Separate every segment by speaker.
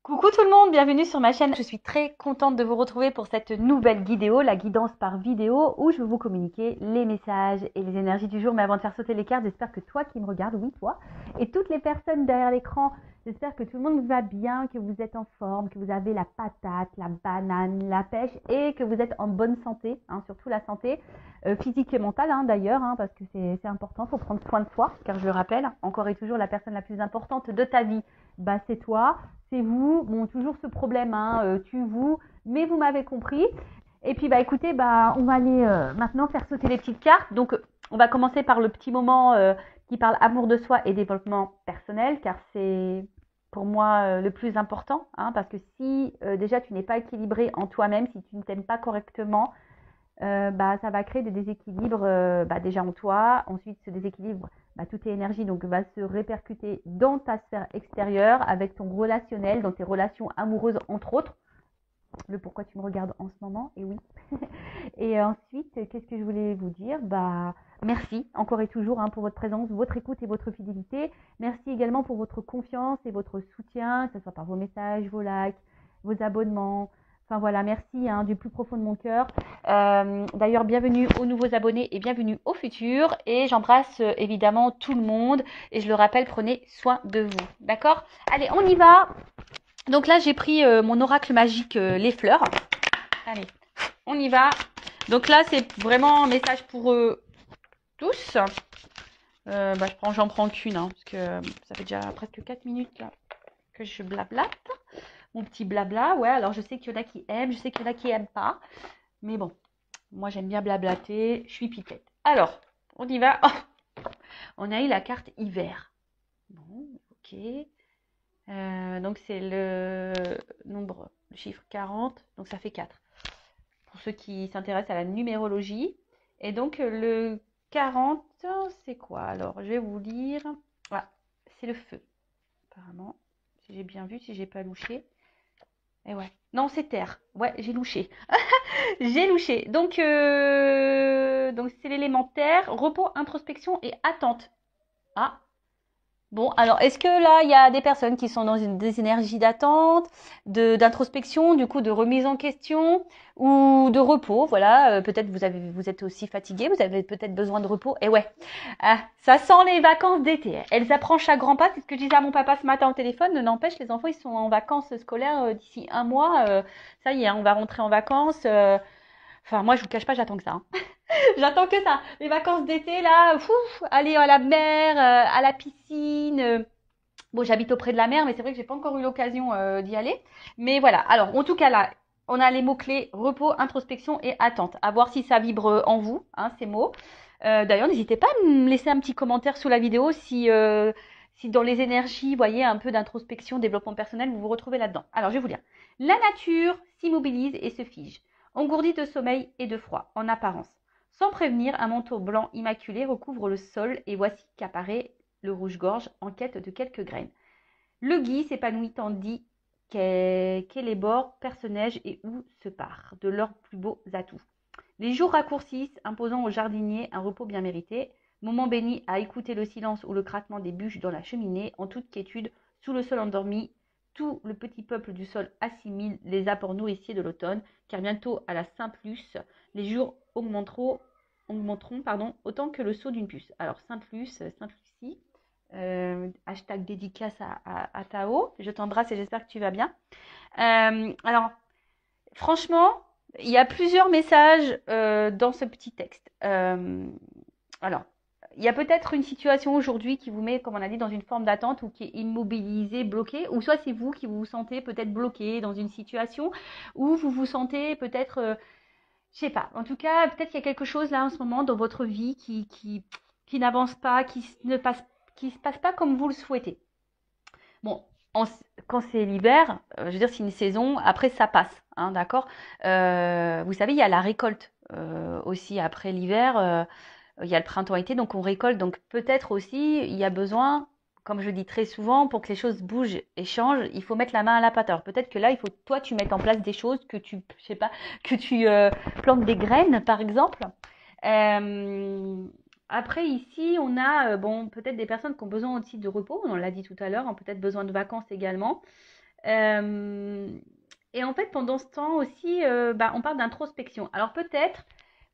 Speaker 1: Coucou tout le monde, bienvenue sur ma chaîne. Je suis très contente de vous retrouver pour cette nouvelle vidéo, la guidance par vidéo, où je vais vous communiquer les messages et les énergies du jour. Mais avant de faire sauter les cartes, j'espère que toi qui me regardes, oui toi, et toutes les personnes derrière l'écran, j'espère que tout le monde va bien, que vous êtes en forme, que vous avez la patate, la banane, la pêche et que vous êtes en bonne santé, surtout la santé physique et mentale d'ailleurs, parce que c'est important, il faut prendre soin de soi, car je le rappelle, encore et toujours la personne la plus importante de ta vie, c'est toi. C'est vous, bon, toujours ce problème, tu, vous, mais vous m'avez compris. Et puis, écoutez, on va aller maintenant faire sauter les petites cartes. Donc, on va commencer par le petit moment qui parle amour de soi et développement personnel, car c'est pour moi le plus important, parce que si déjà tu n'es pas équilibré en toi-même, si tu ne t'aimes pas correctement, ça va créer des déséquilibres déjà en toi. Ensuite, ce déséquilibre, toutes tes énergies va se répercuter dans ta sphère extérieure avec ton relationnel, dans tes relations amoureuses entre autres. Le pourquoi tu me regardes en ce moment, et oui. Et ensuite, qu'est-ce que je voulais vous dire? Merci encore et toujours pour votre présence, votre écoute et votre fidélité. Merci également pour votre confiance et votre soutien, que ce soit par vos messages, vos likes, vos abonnements. Enfin voilà, merci du plus profond de mon cœur. D'ailleurs, bienvenue aux nouveaux abonnés et bienvenue aux futurs. Et j'embrasse évidemment tout le monde. Et je le rappelle, prenez soin de vous. D'accord? Allez, on y va. Donc là, j'ai pris mon oracle magique, les fleurs. Allez, on y va. Donc là, c'est vraiment un message pour tous. J'en prends qu'une, parce que ça fait déjà presque 4 minutes là, que je blablate. Mon petit blabla, ouais, alors je sais qu'il y en a qui aiment, je sais qu'il y en a qui n'aiment pas. Mais bon, moi j'aime bien blablater, je suis pipette. Alors, on y va. Oh, on a eu la carte hiver. Bon, ok. Donc c'est le nombre, le chiffre 40, donc ça fait 4. Pour ceux qui s'intéressent à la numérologie. Et donc le 40, c'est quoi? Alors, je vais vous lire. Voilà, c'est le feu, apparemment. Si j'ai bien vu, si j'ai pas louché. Et ouais. Non, c'est terre. Ouais, j'ai louché. J'ai louché. Donc c'est l'élémentaire, repos, introspection et attente. Ah, bon, alors est-ce que là, il y a des personnes qui sont dans des énergies d'attente, d'introspection, du coup de remise en question ou de repos? Voilà, peut-être vous êtes aussi fatigué, vous avez peut-être besoin de repos. Et ouais, ça sent les vacances d'été. Elles approchent à grands pas. C'est ce que je disais à mon papa ce matin au téléphone. N'empêche, les enfants, ils sont en vacances scolaires d'ici un mois. Ça y est, on va rentrer en vacances. Enfin, moi, je vous cache pas, j'attends que ça. J'attends que ça. Les vacances d'été, là, aller à la mer, à la piscine. Bon, j'habite auprès de la mer, mais c'est vrai que j'ai pas encore eu l'occasion d'y aller. Mais voilà. Alors, en tout cas, là, on a les mots-clés repos, introspection et attente. À voir si ça vibre en vous, ces mots. D'ailleurs, n'hésitez pas à me laisser un petit commentaire sous la vidéo si dans les énergies, vous voyez, un peu d'introspection, développement personnel, vous vous retrouvez là-dedans. Alors, je vais vous lire. La nature s'immobilise et se fige, engourdie de sommeil et de froid, en apparence. Sans prévenir, un manteau blanc immaculé recouvre le sol et voici qu'apparaît le rouge-gorge en quête de quelques graines. Le gui s'épanouit tandis qu'Élébore perce neige et où se part de leurs plus beaux atouts. Les jours raccourcissent, imposant aux jardiniers un repos bien mérité, moment béni à écouter le silence ou le craquement des bûches dans la cheminée, en toute quiétude, sous le sol endormi, tout le petit peuple du sol assimile les apports nourriciers de l'automne, car bientôt à la Saint-Plus, les jours augmenteront autant que le saut d'une puce. Alors Saint-Plus, Saint-Lucie, hashtag dédicace à Tao, je t'embrasse et j'espère que tu vas bien. Alors, franchement, il y a plusieurs messages dans ce petit texte. Alors, il y a peut-être une situation aujourd'hui qui vous met, comme on a dit, dans une forme d'attente ou qui est immobilisée, bloquée, ou soit c'est vous qui vous sentez peut-être bloqué dans une situation où vous vous sentez peut-être, je sais pas, en tout cas, peut-être qu'il y a quelque chose là en ce moment dans votre vie qui n'avance pas, qui se passe pas comme vous le souhaitez. Bon, quand c'est l'hiver, je veux dire, c'est une saison, après ça passe, d'accord. Vous savez, il y a la récolte aussi après l'hiver, il y a le printemps-été, donc on récolte. Donc peut-être aussi, il y a besoin, comme je dis très souvent, pour que les choses bougent et changent, il faut mettre la main à la pâte. Alors peut-être que là, il faut toi, tu mettes en place des choses, je sais pas, que tu plantes des graines, par exemple. Euh, Après, ici, on a peut-être des personnes qui ont besoin aussi de repos, on l'a dit tout à l'heure, ont peut-être besoin de vacances également. Euh, et en fait, pendant ce temps aussi, on parle d'introspection. Alors peut-être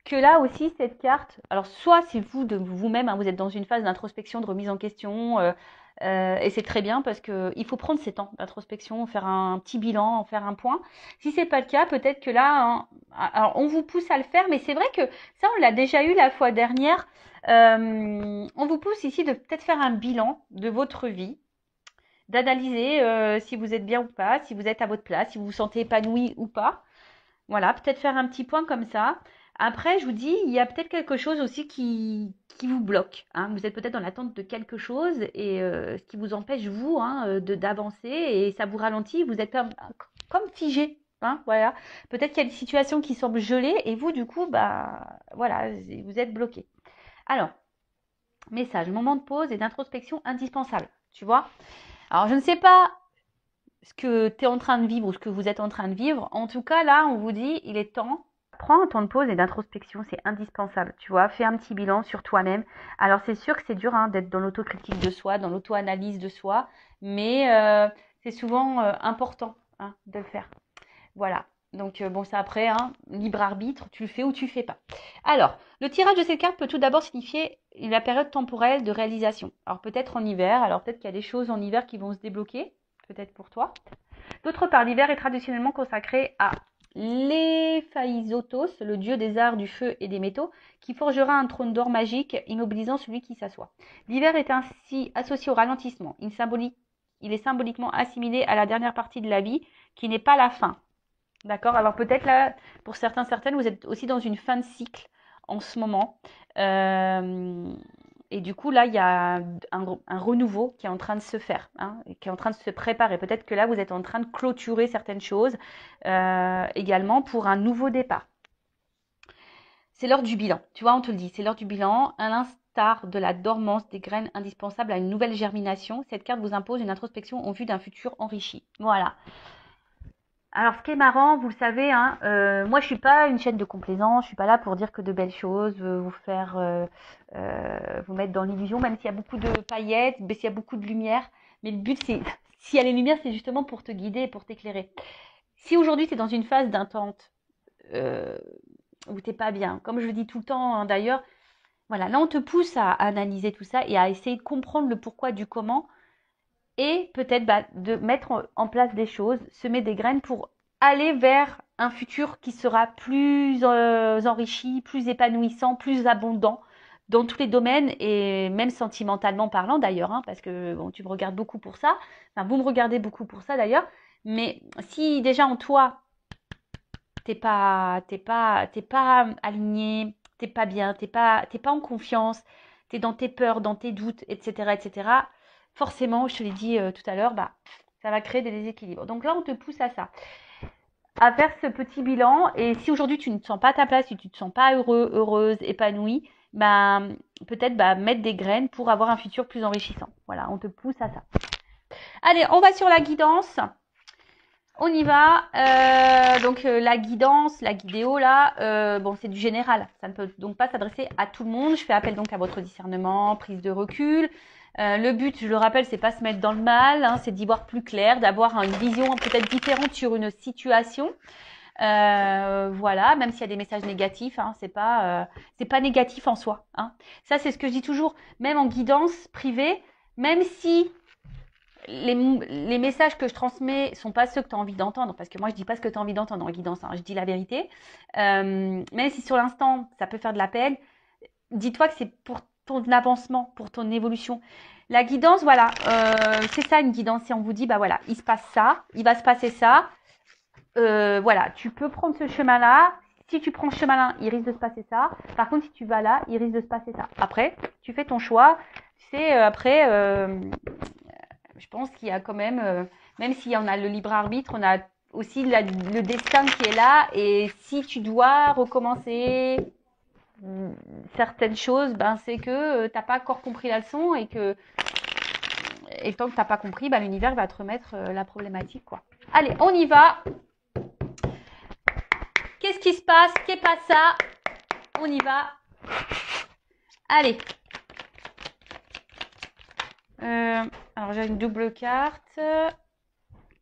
Speaker 1: que là aussi, cette carte, alors soit c'est vous de vous-même, hein, vous êtes dans une phase d'introspection, de remise en question, et c'est très bien parce que il faut prendre ces temps d'introspection, faire un petit bilan, faire un point. Si c'est pas le cas, peut-être que là, hein, alors on vous pousse à le faire, mais c'est vrai que ça, on l'a déjà eu la fois dernière. On vous pousse ici de peut-être faire un bilan de votre vie, d'analyser si vous êtes bien ou pas, si vous êtes à votre place, si vous vous sentez épanoui ou pas. Voilà, peut-être faire un petit point comme ça. Après, je vous dis, il y a peut-être quelque chose aussi qui vous bloque, hein. Vous êtes peut-être dans l'attente de quelque chose et ce qui vous empêche, vous, hein, d'avancer et ça vous ralentit. Vous êtes comme figé. Hein, voilà. Peut-être qu'il y a des situations qui semblent gelées et vous, du coup, bah, voilà, vous êtes bloqué. Alors, message, moment de pause et d'introspection indispensable. Tu vois? Alors, je ne sais pas ce que tu es en train de vivre ou ce que vous êtes en train de vivre. En tout cas, là, on vous dit, il est temps. Prends un temps de pause et d'introspection, c'est indispensable, tu vois. Fais un petit bilan sur toi-même. Alors, c'est sûr que c'est dur hein, d'être dans l'autocritique de soi, dans l'auto-analyse de soi, mais c'est souvent important hein, de le faire. Voilà. Donc, bon, c'est après, hein, libre arbitre, tu le fais ou tu le fais pas. Alors, le tirage de cette carte peut tout d'abord signifier la période temporelle de réalisation. Alors, peut-être en hiver, alors peut-être qu'il y a des choses en hiver qui vont se débloquer, peut-être pour toi. D'autre part, l'hiver est traditionnellement consacré à l'Héphaïstos, le dieu des arts, du feu et des métaux, qui forgera un trône d'or magique, immobilisant celui qui s'assoit. L'hiver est ainsi associé au ralentissement. Il est symboliquement assimilé à la dernière partie de la vie, qui n'est pas la fin. D'accord? Alors peut-être là, pour certains, certaines, vous êtes aussi dans une fin de cycle en ce moment. Et du coup, là, il y a un renouveau qui est en train de se faire, hein, qui est en train de se préparer. Peut-être que là, vous êtes en train de clôturer certaines choses également pour un nouveau départ. C'est l'heure du bilan. Tu vois, on te le dit, c'est l'heure du bilan. À l'instar de la dormance des graines indispensables à une nouvelle germination, cette carte vous impose une introspection en vue d'un futur enrichi. Voilà. Alors, ce qui est marrant, vous le savez, hein, moi je suis pas une chaîne de complaisance, je suis pas là pour dire que de belles choses, vous faire, vous mettre dans l'illusion, même s'il y a beaucoup de paillettes, mais s'il y a beaucoup de lumière. Mais le but, c'est, s'il y a les lumières, c'est justement pour te guider et pour t'éclairer. Si aujourd'hui tu es dans une phase d'attente euh, où t'es pas bien, comme je le dis tout le temps hein, d'ailleurs, voilà, là on te pousse à analyser tout ça et à essayer de comprendre le pourquoi du comment et peut-être de mettre en place des choses, semer des graines pour aller vers un futur qui sera plus enrichi, plus épanouissant, plus abondant dans tous les domaines et même sentimentalement parlant d'ailleurs, hein, parce que bon, tu me regardes beaucoup pour ça, enfin vous me regardez beaucoup pour ça d'ailleurs, mais si déjà en toi t'es pas aligné, t'es pas bien, t'es pas en confiance, t'es dans tes peurs, dans tes doutes, etc., etc. Forcément, je te l'ai dit tout à l'heure, bah, ça va créer des déséquilibres. Donc là, on te pousse à ça, à faire ce petit bilan. Et si aujourd'hui tu ne te sens pas à ta place, si tu ne te sens pas heureux, heureuse, épanouie, bah, peut-être mettre des graines pour avoir un futur plus enrichissant. Voilà, on te pousse à ça. Allez, on va sur la guidance. On y va. La guidance, la guidéo là, bon c'est du général. Ça ne peut donc pas s'adresser à tout le monde. Je fais appel donc à votre discernement, prise de recul. Le but, je le rappelle, c'est pas se mettre dans le mal, hein, c'est d'y voir plus clair, d'avoir une vision peut-être différente sur une situation. Voilà, même s'il y a des messages négatifs, hein, c'est pas négatif en soi. Hein. Ça c'est ce que je dis toujours, même en guidance privée, même si les messages que je transmets sont pas ceux que tu as envie d'entendre, parce que moi je dis pas ce que tu as envie d'entendre en guidance, hein, je dis la vérité. Même si sur l'instant ça peut faire de la peine, dis-toi que c'est pour ton avancement, pour ton évolution. La guidance, voilà, c'est ça une guidance. Si on vous dit, bah voilà, il se passe ça, il va se passer ça, voilà, tu peux prendre ce chemin-là. Si tu prends ce chemin-là, il risque de se passer ça. Par contre, si tu vas là, il risque de se passer ça. Après, tu fais ton choix. Tu sais, après, je pense qu'il y a quand même si on a le libre arbitre, on a aussi le destin qui est là. Et si tu dois recommencer certaines choses, ben c'est que t'as pas encore compris la leçon et tant que t'as pas compris, ben l'univers va te remettre la problématique quoi. Allez, on y va. Qu'est-ce qui se passe? Qu'est pas ça? On y va. Allez. Alors j'ai une double carte.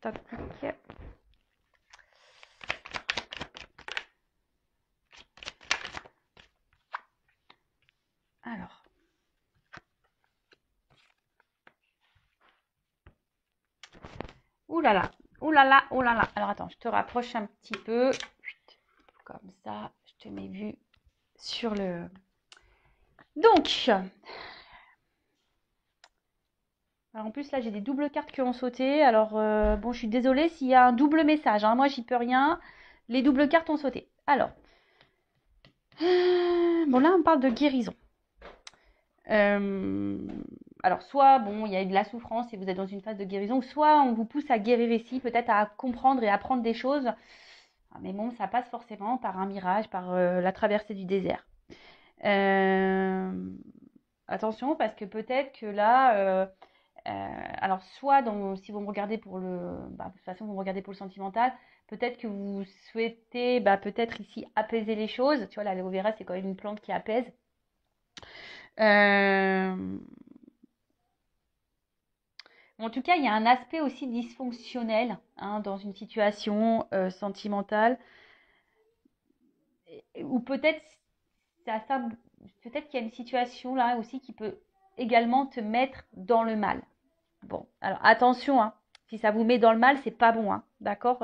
Speaker 1: tac, tac. Alors. Ouh là là, ouh là là, ouh là là. Alors attends, je te rapproche un petit peu. Comme ça, je te mets vue sur le... Donc, alors en plus là j'ai des doubles cartes qui ont sauté. Alors bon, je suis désolée s'il y a un double message, hein. Moi j'y peux rien. Les doubles cartes ont sauté. Alors, bon là on parle de guérison. Alors soit bon, il y a eu de la souffrance et vous êtes dans une phase de guérison, soit on vous pousse à guérir ici, peut-être à comprendre et apprendre des choses. Mais bon, ça passe forcément par un mirage, par la traversée du désert. Attention parce que peut-être que là, alors soit si vous me regardez pour de toute façon vous me regardez pour le sentimental, peut-être que vous souhaitez peut-être ici apaiser les choses. Tu vois, l'aloe vera c'est quand même une plante qui apaise. En tout cas, il y a un aspect aussi dysfonctionnel dans une situation sentimentale, ou peut-être peut-être qu'il y a une situation là aussi qui peut également te mettre dans le mal. Bon, alors attention, si ça vous met dans le mal, c'est pas bon, d'accord,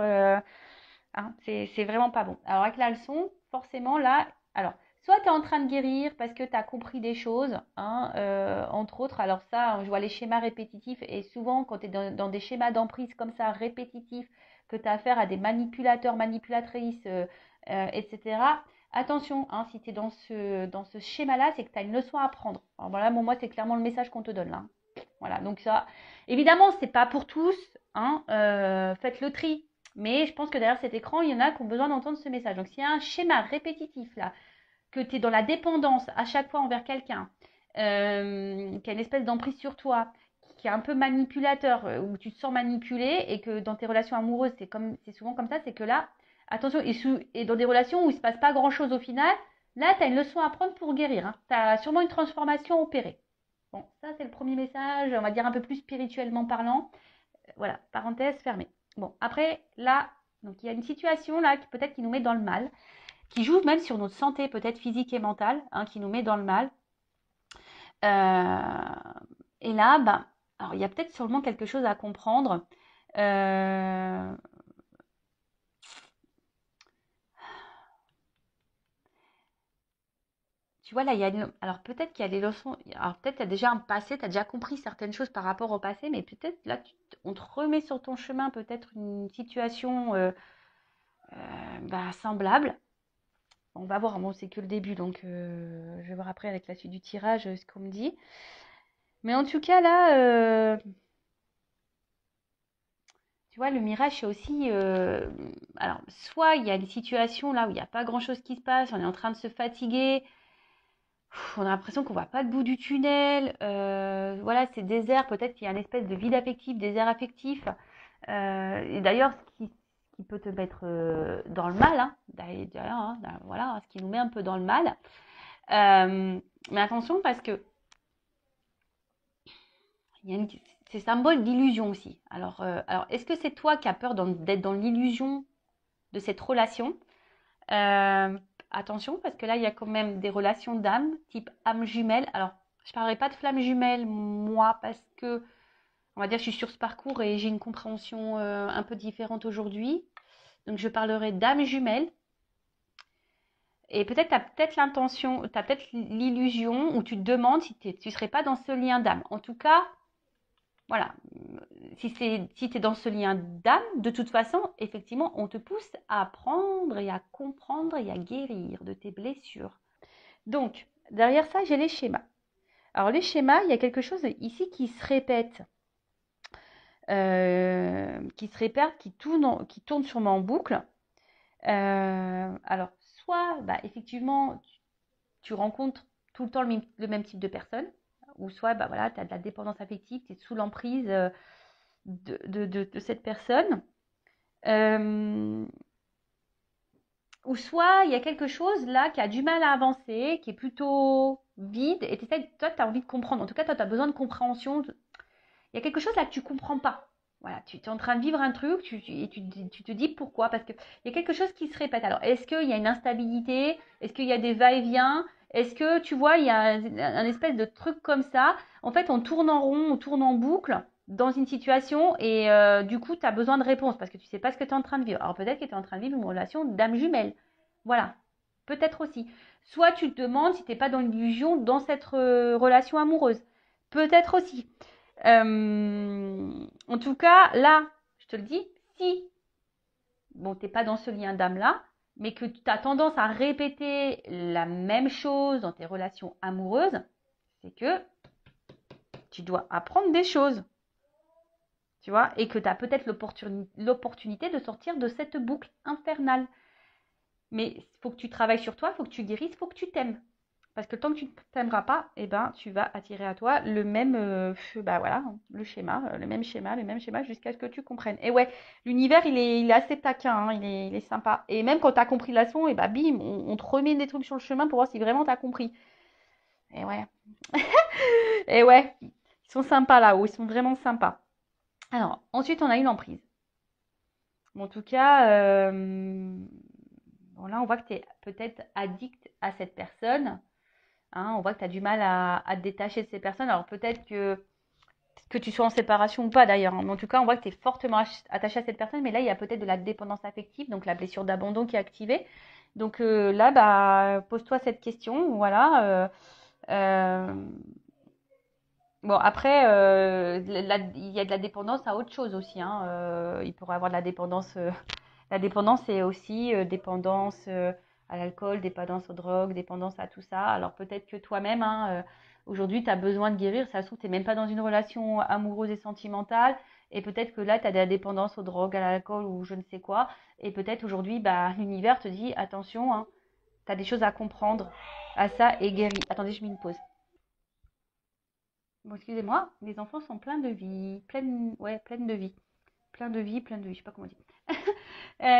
Speaker 1: c'est vraiment pas bon. Alors avec la leçon, forcément là, alors soit tu es en train de guérir parce que tu as compris des choses, entre autres. Alors ça, je vois les schémas répétitifs et souvent quand tu es dans des schémas d'emprise comme ça, répétitifs, que tu as affaire à des manipulateurs, manipulatrices, etc. Attention, si tu es dans ce schéma-là, c'est que tu as une leçon à apprendre. Alors voilà, moi c'est clairement le message qu'on te donne là. Voilà, donc ça, évidemment, c'est pas pour tous, faites le tri. Mais je pense que derrière cet écran, il y en a qui ont besoin d'entendre ce message. Donc s'il y a un schéma répétitif là, que tu es dans la dépendance à chaque fois envers quelqu'un, qui a une espèce d'emprise sur toi, qui est un peu manipulateur, où tu te sens manipulé et que dans tes relations amoureuses, c'est souvent comme ça, c'est que là, attention, et dans des relations où il ne se passe pas grand-chose au final, là, tu as une leçon à prendre pour guérir. Tu as sûrement une transformation opérée. Bon, ça, c'est le premier message, on va dire un peu plus spirituellement parlant. Voilà, parenthèse fermée. Bon, après, là, donc il y a une situation là qui peut-être qui nous met dans le mal, qui joue même sur notre santé, peut-être physique et mentale, qui nous met dans le mal. Et là, alors il y a peut-être sûrement quelque chose à comprendre. Tu vois, là, alors peut-être qu'il y a des leçons. Alors peut-être qu'il y a déjà un passé, tu as déjà compris certaines choses par rapport au passé, mais peut-être là, on te remet sur ton chemin peut-être une situation semblable. On va voir, bon, c'est que le début, donc je vais voir après avec la suite du tirage ce qu'on me dit. Mais en tout cas, là, tu vois, le mirage, c'est aussi... alors, soit il y a une situation là où il n'y a pas grand-chose qui se passe, on est en train de se fatiguer, on a l'impression qu'on ne voit pas le bout du tunnel, voilà, c'est désert, peut-être qu'il y a une espèce de vide affectif, désert affectif. Et d'ailleurs, ce qui peut te mettre dans le mal, d'ailleurs, voilà, ce qui nous met un peu dans le mal. Mais attention parce que c'est symbole d'illusion aussi. Alors est-ce que c'est toi qui as peur d'être dans l'illusion de cette relation? Attention, parce que là, il y a quand même des relations d'âme, type âme jumelle. Alors, je ne parlerai pas de flamme jumelle, moi, parce que, on va dire, je suis sur ce parcours et j'ai une compréhension un peu différente aujourd'hui. Donc, je parlerai d'âme jumelle. Et peut-être tu as peut-être l'intention, tu as peut-être l'illusion où tu te demandes si tu ne serais pas dans ce lien d'âme. En tout cas, voilà, si tu es dans ce lien d'âme, de toute façon, effectivement, on te pousse à apprendre et à comprendre et à guérir de tes blessures. Donc, derrière ça, j'ai les schémas. Alors, les schémas, il y a quelque chose ici qui se répète, qui tourne sûrement en boucle. Alors, soit, effectivement, tu rencontres tout le temps le même type de personne, ou soit, voilà, tu as de la dépendance affective, tu es sous l'emprise de cette personne. Ou soit il y a quelque chose là qui a du mal à avancer, qui est plutôt vide, et toi, tu as envie de comprendre. En tout cas, toi, tu as besoin de compréhension. Il y a quelque chose là que tu ne comprends pas. Voilà, tu es en train de vivre un truc et tu te dis pourquoi. Parce qu'il y a quelque chose qui se répète. Alors, est-ce qu'il y a une instabilité? Est-ce qu'il y a des va-et-vient? Est-ce que, tu vois, il y a un espèce de truc comme ça? En fait, on tourne en rond, on tourne en boucle dans une situation et du coup, tu as besoin de réponses parce que tu sais pas ce que tu es en train de vivre. Alors, peut-être que tu es en train de vivre une relation d'âme jumelle. Voilà, peut-être aussi. Soit tu te demandes si tu n'es pas dans l'illusion dans cette relation amoureuse. Peut-être aussi. En tout cas, là, je te le dis, si, bon, t'es pas dans ce lien d'âme-là, mais que tu as tendance à répéter la même chose dans tes relations amoureuses, c'est que tu dois apprendre des choses, tu vois, et que tu as peut-être l'opportunité de sortir de cette boucle infernale. Mais il faut que tu travailles sur toi, il faut que tu guérisses, il faut que tu t'aimes. Parce que tant que tu ne t'aimeras pas, eh ben, tu vas attirer à toi le même, bah voilà, le même schéma, jusqu'à ce que tu comprennes. Et ouais, l'univers, il est assez taquin, hein, il est sympa. Et même quand tu as compris la leçon, et bah bim, on te remet des trucs sur le chemin pour voir si vraiment tu as compris. Et ouais, et ouais, ils sont sympas là-haut, ils sont vraiment sympas. Alors, ensuite, on a une emprise. Bon, en tout cas, bon, là, on voit que tu es peut-être addict à cette personne. Hein, on voit que tu as du mal à te détacher de ces personnes. Alors peut-être que tu sois en séparation ou pas d'ailleurs. Hein, mais en tout cas, on voit que tu es fortement attaché à cette personne. Mais là, il y a peut-être de la dépendance affective, donc la blessure d'abandon qui est activée. Donc là, bah, pose-toi cette question. Voilà. Euh, bon, après, il y a de la dépendance à autre chose aussi. Hein. Il pourrait y avoir de la dépendance. La dépendance, c'est aussi dépendance à l'alcool, dépendance aux drogues, dépendance à tout ça. Alors peut-être que toi-même, hein, aujourd'hui, tu as besoin de guérir. Ça se trouve, tu n'es même pas dans une relation amoureuse et sentimentale. Et peut-être que là, tu as de la dépendance aux drogues, à l'alcool ou je ne sais quoi. Et peut-être aujourd'hui, bah, l'univers te dit, attention, hein, tu as des choses à comprendre à ça et guéris. Attendez, je mets une pause. Bon, excusez-moi, les enfants sont pleins de vie, ouais, pleines de vie. Plein de vie, je sais pas comment dire.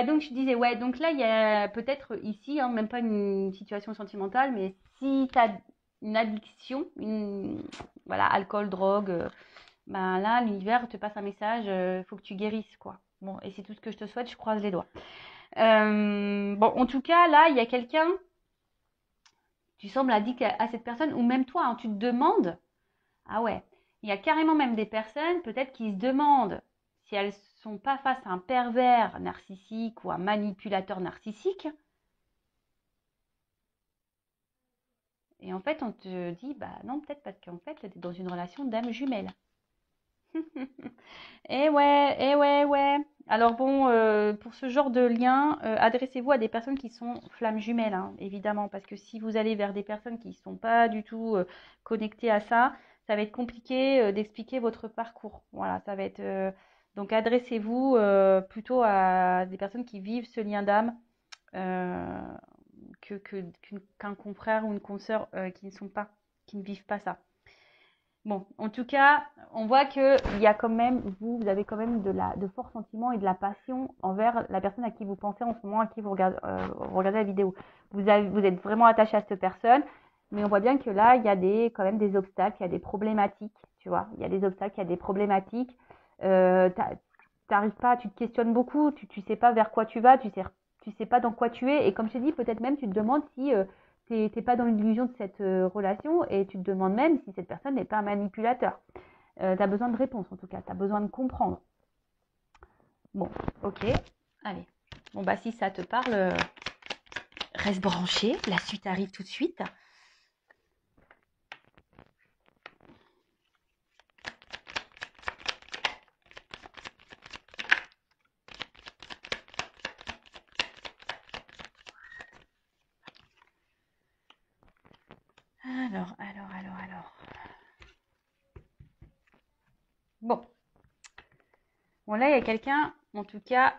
Speaker 1: Donc je disais, ouais, donc là, il y a peut-être ici, hein, même pas une situation sentimentale, mais si tu as une addiction, voilà, alcool, drogue, ben là, l'univers te passe un message, il faut que tu guérisses, quoi. Bon, et c'est tout ce que je te souhaite, je croise les doigts. Bon, en tout cas, là, il y a quelqu'un, tu sembles addict à cette personne, ou même toi, hein, tu te demandes, ah ouais, il y a carrément même des personnes, peut-être, qui se demandent si elles sont pas face à un pervers narcissique ou un manipulateur narcissique. Et en fait, on te dit, bah non, peut-être parce qu'en fait, tu es dans une relation d'âme jumelle. Eh ouais, ouais. Alors bon, pour ce genre de lien, adressez-vous à des personnes qui sont flammes jumelles, hein, évidemment, parce que si vous allez vers des personnes qui ne sont pas du tout connectées à ça, ça va être compliqué d'expliquer votre parcours. Voilà, ça va être. Donc adressez-vous plutôt à des personnes qui vivent ce lien d'âme euh, qu'un confrère ou une consoeur qui ne sont pas, qui ne vivent pas ça. Bon, en tout cas, on voit que il y a quand même, vous avez quand même de forts sentiments et de la passion envers la personne à qui vous pensez en ce moment, à qui vous regardez la vidéo. Vous êtes vraiment attaché à cette personne, mais on voit bien que là, il y a quand même des obstacles, il y a des problématiques, tu vois. Il y a des obstacles, il y a des problématiques. T'arrives pas, tu te questionnes beaucoup, tu sais pas vers quoi tu vas, tu sais pas dans quoi tu es. Et comme je t'ai dit, peut-être même tu te demandes si t'es pas dans l'illusion de cette relation et tu te demandes même si cette personne n'est pas un manipulateur. Tu as besoin de réponses en tout cas, tu as besoin de comprendre. Bon, ok, allez. Bon, bah si ça te parle, reste branché, la suite arrive tout de suite. Alors. Bon, bon là il y a quelqu'un, en tout cas,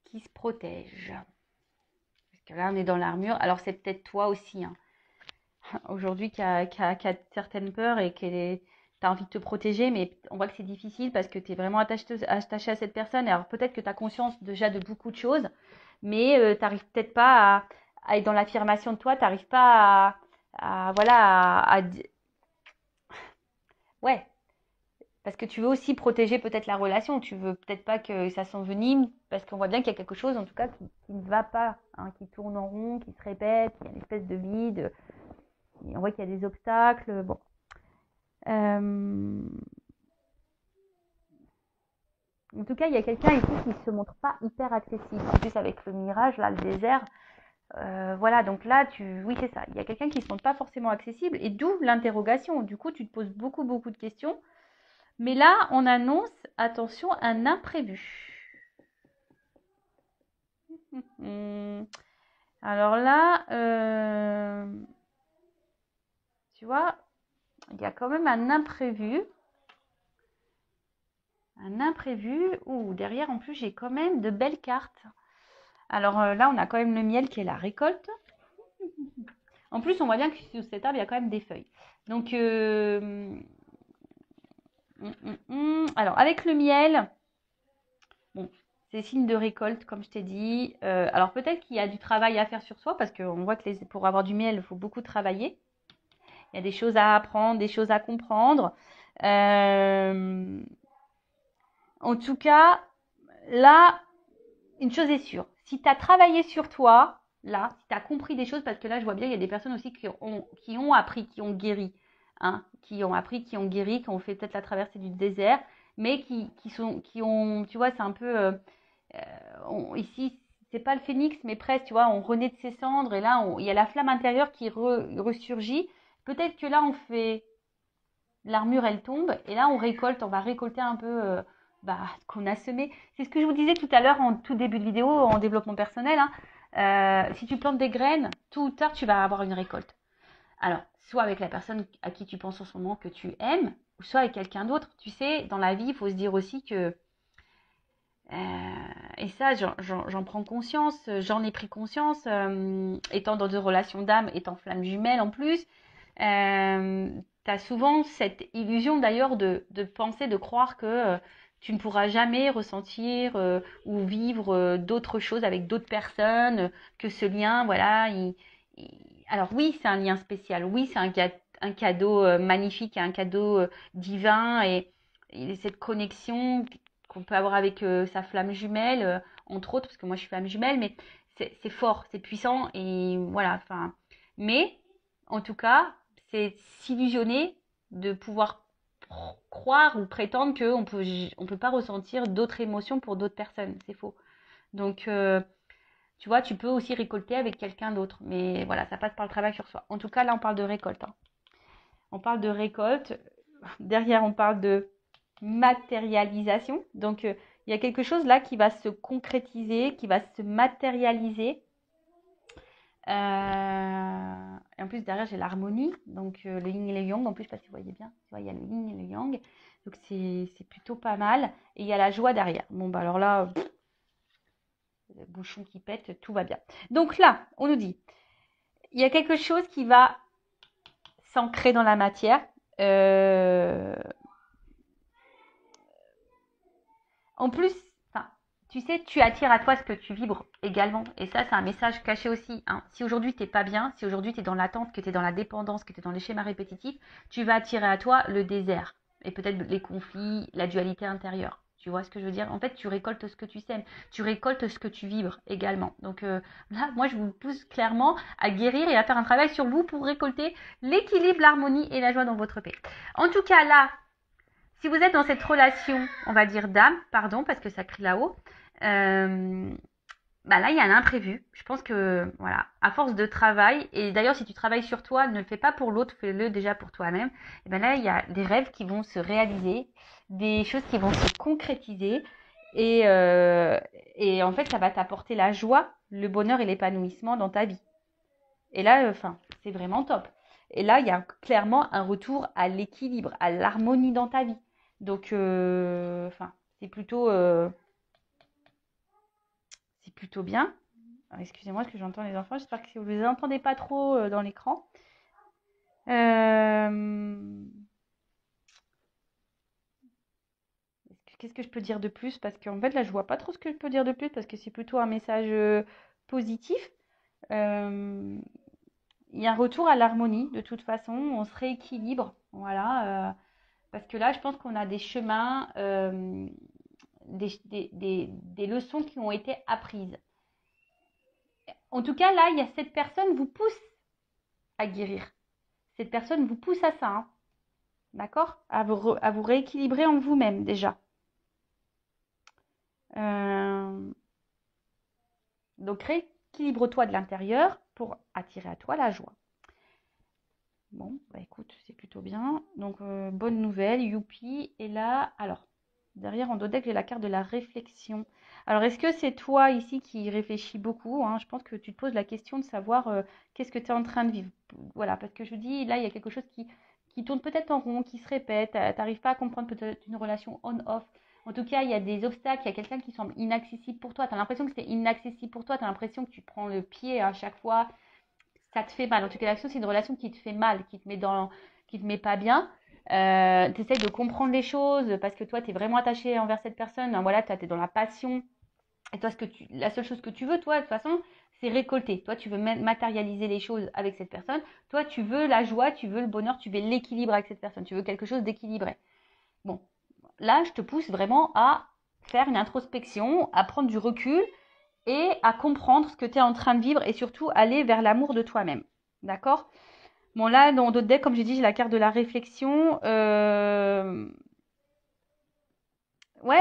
Speaker 1: qui se protège. Parce que là on est dans l'armure, alors c'est peut-être toi aussi, hein. Aujourd'hui qui a certaines peurs et qui as envie de te protéger, mais on voit que c'est difficile parce que tu es vraiment attaché à cette personne. Alors peut-être que tu as conscience déjà de beaucoup de choses, mais tu n'arrives peut-être pas à être dans l'affirmation de toi, tu n'arrives pas voilà, ouais, Parce que tu veux aussi protéger peut-être la relation. Tu veux peut-être pas que ça s'envenime, parce qu'on voit bien qu'il y a quelque chose, en tout cas, qui ne va pas, hein, qui tourne en rond, qui se répète, il y a une espèce de vide. Et on voit qu'il y a des obstacles. Bon. Euh, En tout cas, il y a quelqu'un ici qui ne se montre pas hyper accessible. En plus, avec le mirage, là, le désert, voilà, donc là, oui, c'est ça. Il y a quelqu'un qui ne se montre pas forcément accessible, et d'où l'interrogation. Du coup, tu te poses beaucoup, beaucoup de questions. Mais là, on annonce, attention, un imprévu. Alors là, tu vois, il y a quand même un imprévu. Un imprévu. Ouh, derrière, en plus, j'ai quand même de belles cartes. Alors là, on a quand même le miel qui est la récolte. En plus, on voit bien que sur cet arbre, il y a quand même des feuilles. Donc, alors, avec le miel, bon, c'est signe de récolte, comme je t'ai dit. Alors, peut-être qu'il y a du travail à faire sur soi, parce qu'on voit que pour avoir du miel, il faut beaucoup travailler. Il y a des choses à apprendre, des choses à comprendre. En tout cas, là, une chose est sûre. Si tu as travaillé sur toi, là, si tu as compris des choses, parce que là, je vois bien, il y a des personnes aussi qui ont appris, qui ont guéri, hein, qui ont appris, qui ont guéri, qui ont fait peut-être la traversée du désert, mais qui ont, tu vois, c'est un peu, ici, c'est pas le phénix, mais presque, tu vois, on renaît de ses cendres, et là, il y a la flamme intérieure qui ressurgit. Peut-être que là, on fait, l'armure, elle tombe, et là, on va récolter un peu ce qu'on a semé. C'est ce que je vous disais tout à l'heure en tout début de vidéo, en développement personnel, hein. Si tu plantes des graines, tôt ou tard, tu vas avoir une récolte. Alors, soit avec la personne à qui tu penses en ce moment que tu aimes, ou soit avec quelqu'un d'autre. Tu sais, dans la vie, il faut se dire aussi que, et ça, j'en prends conscience, j'en ai pris conscience, étant dans deux relations d'âme, étant flamme jumelle en plus. Tu as souvent cette illusion d'ailleurs de penser, de croire que tu ne pourras jamais ressentir ou vivre d'autres choses avec d'autres personnes, que ce lien, voilà. Alors oui, c'est un lien spécial, oui, c'est un cadeau magnifique, un cadeau divin, et cette connexion qu'on peut avoir avec sa flamme jumelle, entre autres, parce que moi je suis flamme jumelle, mais c'est fort, c'est puissant, et voilà, enfin. Mais, en tout cas, c'est s'illusionner de pouvoir croire ou prétendre on peut pas ressentir d'autres émotions pour d'autres personnes. C'est faux. Donc, tu vois, tu peux aussi récolter avec quelqu'un d'autre. Mais voilà, ça passe par le travail sur soi. En tout cas, là, on parle de récolte, hein. On parle de récolte. Derrière, on parle de matérialisation. Donc, il y a quelque chose là qui va se concrétiser, qui va se matérialiser. Et en plus, derrière, j'ai l'harmonie. Donc, le yin et le yang. En plus, je ne sais pas si vous voyez bien. Tu vois, il y a le yin et le yang. Donc, c'est plutôt pas mal. Et il y a la joie derrière. Bon, bah alors là, le bouchon qui pète, tout va bien. Donc là, on nous dit, il y a quelque chose qui va s'ancrer dans la matière. En plus, enfin, tu sais, tu attires à toi ce que tu vibres également. Et ça, c'est un message caché aussi, hein. Si aujourd'hui, tu n'es pas bien, si aujourd'hui, tu es dans l'attente, que tu es dans la dépendance, que tu es dans les schémas répétitifs, tu vas attirer à toi le désert. Et peut-être les conflits, la dualité intérieure. Tu vois ce que je veux dire? En fait, tu récoltes ce que tu sèmes. Tu récoltes ce que tu vibres également. Donc là, moi, je vous pousse clairement à guérir et à faire un travail sur vous pour récolter l'équilibre, l'harmonie et la joie dans votre paix. En tout cas, là, si vous êtes dans cette relation, on va dire d'âme, pardon, parce que ça crie là-haut, bah là, il y a un imprévu. Je pense que, voilà, à force de travail, et d'ailleurs, si tu travailles sur toi, ne le fais pas pour l'autre, fais-le déjà pour toi-même. Et ben là, il y a des rêves qui vont se réaliser, des choses qui vont se concrétiser, et, en fait, ça va t'apporter la joie, le bonheur et l'épanouissement dans ta vie. Et là, enfin, c'est vraiment top. Et là, il y a clairement un retour à l'équilibre, à l'harmonie dans ta vie. Donc, enfin, c'est plutôt bien. Alors, excusez-moi, parce que j'entends les enfants. J'espère que vous ne les entendez pas trop dans l'écran. Qu'est-ce que je peux dire de plus? Parce qu'en fait, là, je vois pas trop ce que je peux dire de plus parce que c'est plutôt un message positif. Euh, il y a un retour à l'harmonie de toute façon. On se rééquilibre. Voilà. Parce que là, je pense qu'on a des chemins, des leçons qui ont été apprises. En tout cas, là, il y a cette personne vous pousse à guérir. Cette personne vous pousse à ça, hein. D'accord? À vous rééquilibrer en vous-même déjà. Donc, rééquilibre-toi de l'intérieur pour attirer à toi la joie. Bon, bah écoute, c'est plutôt bien. Donc, bonne nouvelle, youpi. Et là, alors, derrière en dos deck, j'ai la carte de la réflexion. Alors, est-ce que c'est toi ici qui réfléchis beaucoup, hein? Je pense que tu te poses la question de savoir qu'est-ce que tu es en train de vivre. Voilà, parce que je dis, là, il y a quelque chose qui tourne peut-être en rond, qui se répète. Tu n'arrives pas à comprendre peut-être une relation on-off. En tout cas, il y a des obstacles, il y a quelqu'un qui semble inaccessible pour toi. Tu as l'impression que c'est inaccessible pour toi, tu as l'impression que tu prends le pied à chaque fois, ça te fait mal. En tout cas, l'action, c'est une relation qui te fait mal, qui te met pas bien. Tu essayes de comprendre les choses parce que toi, tu es vraiment attaché envers cette personne. Voilà, tu es dans la passion. Et toi, la seule chose que tu veux, toi, de toute façon, c'est récolter. Toi, tu veux matérialiser les choses avec cette personne. Toi, tu veux la joie, tu veux le bonheur, tu veux l'équilibre avec cette personne. Tu veux quelque chose d'équilibré. Bon, là, je te pousse vraiment à faire une introspection, à prendre du recul et à comprendre ce que tu es en train de vivre et surtout aller vers l'amour de toi-même. D'accord? Bon, là, dans d'autres decks, comme j'ai dit, j'ai la carte de la réflexion. Ouais,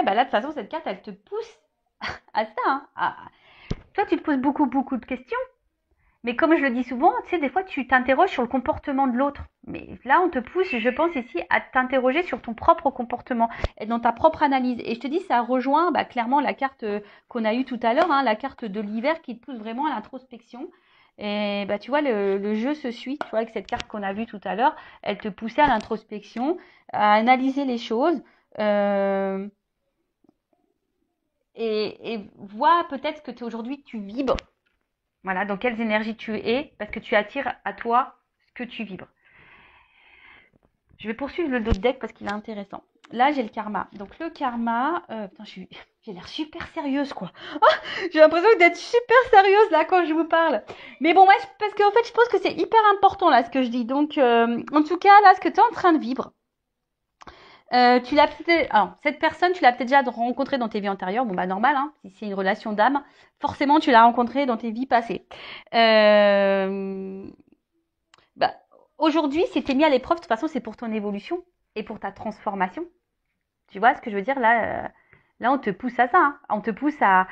Speaker 1: bah là, de toute façon, cette carte, elle te pousse à ça, hein. Toi, tu te poses beaucoup, beaucoup de questions. Mais comme je le dis souvent, tu sais, des fois, tu t'interroges sur le comportement de l'autre. Mais là, on te pousse, je pense ici, à t'interroger sur ton propre comportement et dans ta propre analyse. Et je te dis, ça rejoint clairement la carte qu'on a eue tout à l'heure, hein, la carte de l'hiver qui te pousse vraiment à l'introspection. Et tu vois, le jeu se suit. Tu vois, avec cette carte qu'on a vue tout à l'heure, elle te poussait à l'introspection, à analyser les choses. Euh, et vois peut-être ce que aujourd'hui tu vibres. Voilà, dans quelles énergies tu es, parce que tu attires à toi ce que tu vibres. Je vais poursuivre le dos de deck parce qu'il est intéressant. Là, j'ai le karma. Donc, le karma... putain, j'ai l'air super sérieuse, quoi. Oh, j'ai l'impression d'être super sérieuse, là, quand je vous parle. Mais bon, ouais, parce qu'en fait, je pense que c'est hyper important, là, ce que je dis. Donc, en tout cas, là, ce que tu es en train de vivre, tu l'as peut-être... Alors, cette personne, tu l'as peut-être déjà rencontrée dans tes vies antérieures. Bon, bah, normal, hein. Si c'est une relation d'âme, forcément, tu l'as rencontrée dans tes vies passées. Bah, aujourd'hui, si tu es mis à l'épreuve, de toute façon, c'est pour ton évolution et pour ta transformation. Tu vois ce que je veux dire là, là, on te pousse à ça, hein. On te pousse à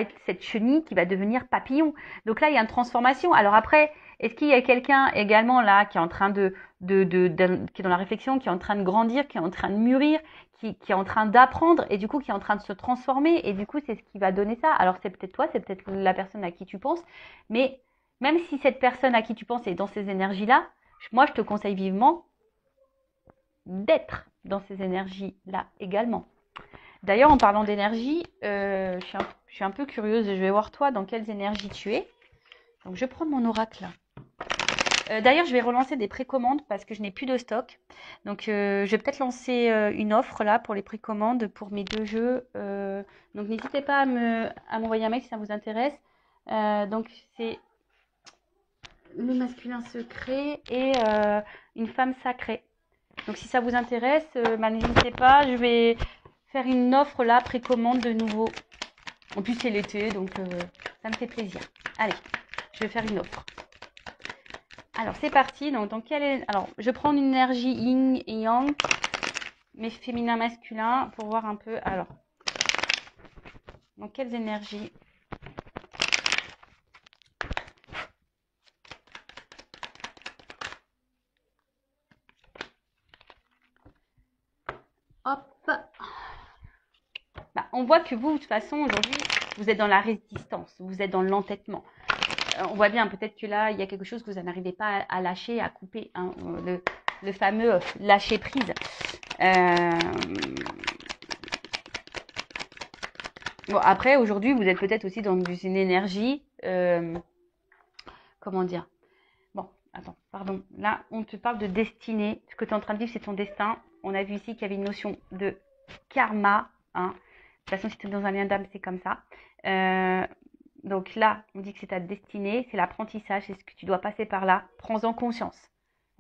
Speaker 1: être cette chenille qui va devenir papillon. Donc là, il y a une transformation. Alors après, est-ce qu'il y a quelqu'un également là qui est en train qui est dans la réflexion, qui est en train de grandir, qui est en train de mûrir, qui est en train d'apprendre et du coup qui est en train de se transformer et du coup c'est ce qui va donner ça. Alors c'est peut-être toi, c'est peut-être la personne à qui tu penses, mais même si cette personne à qui tu penses est dans ces énergies-là, moi je te conseille vivement d'être dans ces énergies-là également. D'ailleurs, en parlant d'énergie, je suis un peu curieuse et je vais voir toi dans quelles énergies tu es. Donc, je prends mon oracle. D'ailleurs, je vais relancer des précommandes parce que je n'ai plus de stock. Donc, je vais peut-être lancer une offre là pour les précommandes pour mes 2 jeux. Donc, n'hésitez pas à m'envoyer un mail si ça vous intéresse. Donc, c'est le masculin secret et une femme sacrée. Donc si ça vous intéresse, n'hésitez pas, je vais faire une offre là, précommande de nouveau. En plus c'est l'été, donc ça me fait plaisir. Allez, je vais faire une offre. Alors c'est parti, donc alors je prends une énergie yin et yang, mais féminin masculin, pour voir un peu. Alors, dans quelles énergies? Hop. On voit que vous, de toute façon, aujourd'hui, vous êtes dans la résistance, vous êtes dans l'entêtement. On voit bien, peut-être que là, il y a quelque chose que vous n'arrivez pas à lâcher, à couper, hein, le fameux lâcher prise. Bon, après, aujourd'hui, vous êtes peut-être aussi dans une énergie, comment dire? Bon, attends, pardon. Là, on te parle de destinée. Ce que tu es en train de vivre, c'est ton destin. On a vu ici qu'il y avait une notion de karma, hein. De toute façon, si tu es dans un lien d'âme, c'est comme ça. Donc là, on dit que c'est ta destinée, c'est l'apprentissage, c'est ce que tu dois passer par là. Prends-en conscience.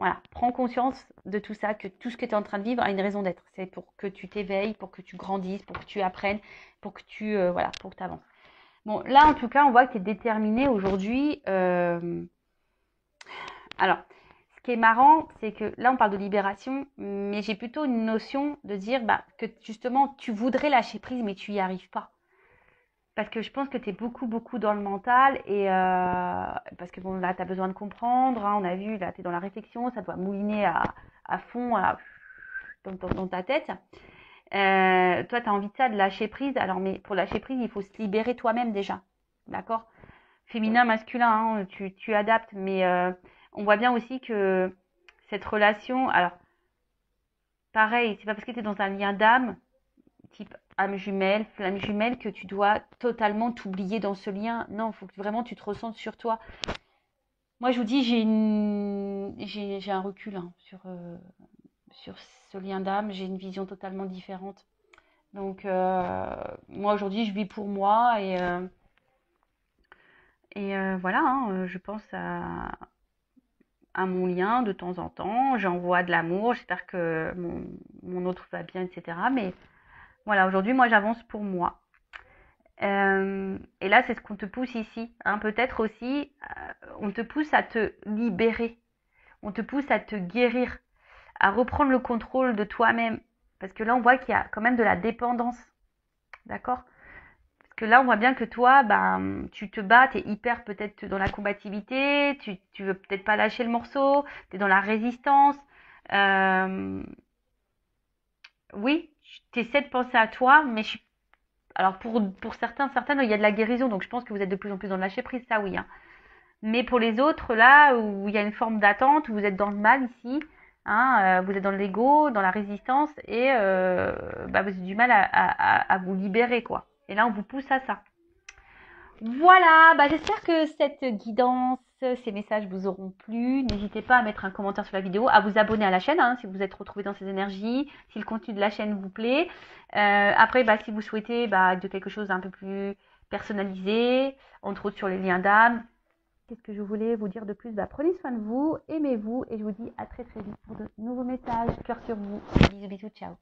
Speaker 1: Voilà, prends conscience de tout ça, que tout ce que tu es en train de vivre a une raison d'être. C'est pour que tu t'éveilles, pour que tu grandisses, pour que tu apprennes, pour que tu voilà, pour que tu avances. Bon, là en tout cas, on voit que tu es déterminé aujourd'hui. Alors, ce qui est marrant, c'est que là on parle de libération, mais j'ai plutôt une notion de dire bah, que justement tu voudrais lâcher prise, mais tu y arrives pas. Parce que je pense que tu es beaucoup, beaucoup dans le mental et parce que bon, là, tu as besoin de comprendre. Hein, on a vu, là, tu es dans la réflexion, ça doit mouliner à fond dans ta tête. Toi, tu as envie de ça, de lâcher prise. Alors, mais pour lâcher prise, il faut se libérer toi-même déjà. D'accord? Féminin, masculin, hein, tu adaptes. Mais on voit bien aussi que cette relation, alors, pareil, c'est pas parce que tu es dans un lien d'âme type âme jumelle, flamme jumelle, que tu dois totalement t'oublier dans ce lien. Non, il faut que vraiment tu te ressentes sur toi. Moi, je vous dis, j'ai un recul hein, sur ce lien d'âme. J'ai une vision totalement différente. Donc, moi, aujourd'hui, je vis pour moi et voilà, hein, je pense à mon lien de temps en temps. J'envoie de l'amour. J'espère que mon autre va bien, etc. Mais voilà, aujourd'hui, moi, j'avance pour moi. Et là, c'est ce qu'on te pousse ici. Hein. Peut-être aussi, on te pousse à te libérer. On te pousse à te guérir, à reprendre le contrôle de toi-même. Parce que là, on voit qu'il y a quand même de la dépendance. D'accord? Parce que là, on voit bien que toi, ben, tu te bats, tu es hyper peut-être dans la combativité, tu veux peut-être pas lâcher le morceau, tu es dans la résistance. Euh, oui, tu essaies de penser à toi, mais alors pour certaines, il y a de la guérison, donc je pense que vous êtes de plus en plus dans le lâcher prise, ça oui. Hein. Mais pour les autres, là où il y a une forme d'attente, où vous êtes dans le mal ici, hein, vous êtes dans l'ego, dans la résistance, et bah, vous avez du mal à vous libérer, quoi. Et là, on vous pousse à ça. Voilà, bah, j'espère que cette guidance, ces messages vous auront plu. N'hésitez pas à mettre un commentaire sur la vidéo, à vous abonner à la chaîne hein, si vous êtes retrouvé dans ces énergies, si le contenu de la chaîne vous plaît. Après, bah, si vous souhaitez de quelque chose d'un peu plus personnalisé, entre autres sur les liens d'âme, qu'est-ce que je voulais vous dire de plus? Bah, prenez soin de vous, aimez-vous et je vous dis à très très vite pour de nouveaux messages. Cœur sur vous. Bisous bisous, ciao.